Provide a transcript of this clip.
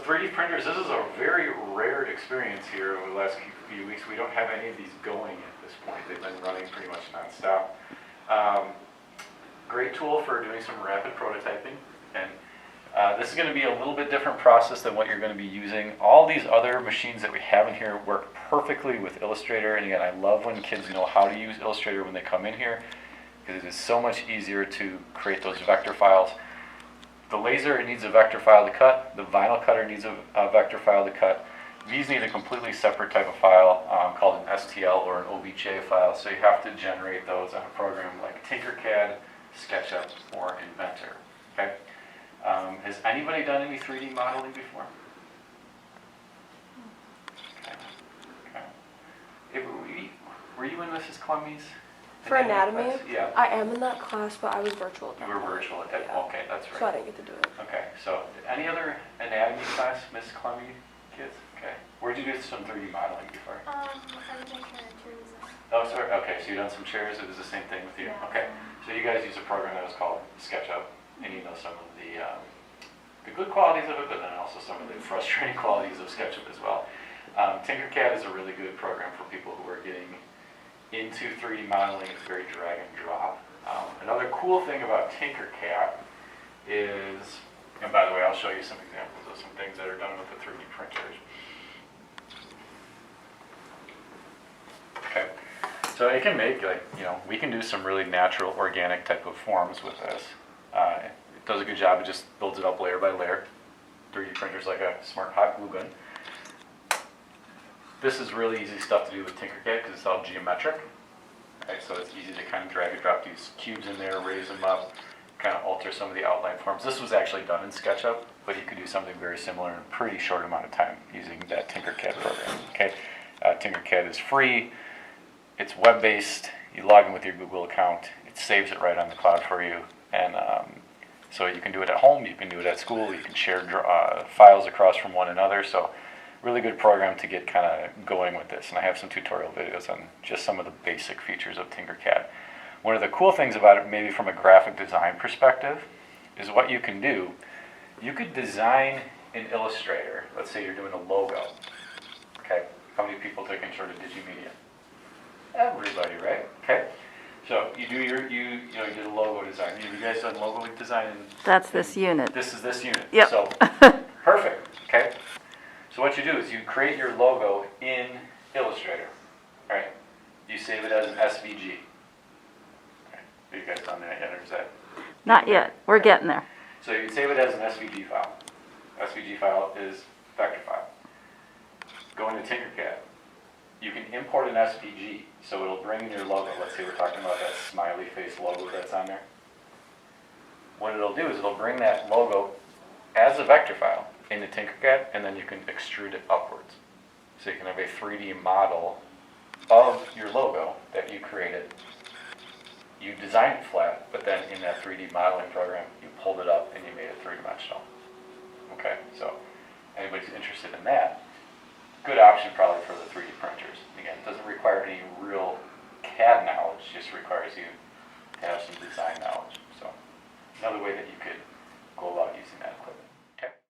3D printers, this is a very rare experience here over the last few weeks. We don't have any of these going at this point. They've been running pretty much nonstop. Great tool for doing some rapid prototyping. And this is going to be a little bit different process than what you're going to be using. All these other machines that we have in here work perfectly with Illustrator. And again, I love when kids know how to use Illustrator when they come in here, because it is so much easier to create those vector files. The laser, it needs a vector file to cut. The vinyl cutter needs a vector file to cut. These need a completely separate type of file called an STL or an OBJ file. So you have to generate those on a program like Tinkercad, SketchUp, or Inventor. Okay. Has anybody done any 3D modeling before? Okay. Okay. Were you in Mrs. Clemmy's? For anatomy? Yeah. I am in that class, but I was virtual at that You were virtual at that. Yeah. Okay, that's right. So I didn't get to do it. Okay, so any other anatomy class, Miss Clemmy kids? Okay. Where'd you do some 3D modeling before? I was making chairs. Oh, sorry. Okay, so you've done some chairs. It was the same thing with you. Yeah. Okay. So you guys use a program that was called SketchUp, and you know some of the good qualities of it, but then also some of the frustrating qualities of SketchUp as well. Tinkercad is a really good program for people who are getting into 3D modeling. It's very drag and drop. Another cool thing about Tinkercad is, and by the way, I'll show you some examples of some things that are done with the 3D printers. Okay, so it can make, like, we can do some really natural, organic type of forms with this. It does a good job. It just builds it up layer by layer. 3D printer's like a smart hot glue gun. This is really easy stuff to do with Tinkercad because it's all geometric. Okay, so it's easy to kind of drag and drop these cubes in there, raise them up, kind of alter some of the outline forms. This was actually done in SketchUp, but you could do something very similar in a pretty short amount of time using that Tinkercad program. Okay, Tinkercad is free. It's web-based. You log in with your Google account. It saves it right on the cloud for you, and so you can do it at home. You can do it at school. You can share files across from one another. So really good program to get kind of going with this. And I have some tutorial videos on just some of the basic features of Tinkercad. One of the cool things about it, maybe from a graphic design perspective, is what you can do. You could design in Illustrator. Let's say you're doing a logo. Okay, how many people take intro to Digimedia? Everybody, right? Okay. So you do you did a logo design. Have you guys done logo design? That's this unit. This is this unit. Yep. So perfect. Okay. So what you do is you create your logo in Illustrator. All right. You save it as an SVG. Okay. Have you guys done that yet, or is that? Not yet. We're getting there. So you save it as an SVG file. SVG file is vector file. Go into Tinkercad. You can import an SVG, so it'll bring in your logo. Let's say we're talking about that smiley face logo that's on there. What it'll do is it'll bring that logo as a vector file into Tinkercad, and then you can extrude it upwards. So you can have a 3D model of your logo that you created. You designed it flat, but then in that 3D modeling program, you pulled it up and you made it three-dimensional. Okay, so anybody's interested in that, good option probably for the 3D printers. Again, it doesn't require any real CAD knowledge, just requires you to have some design knowledge. So another way that you could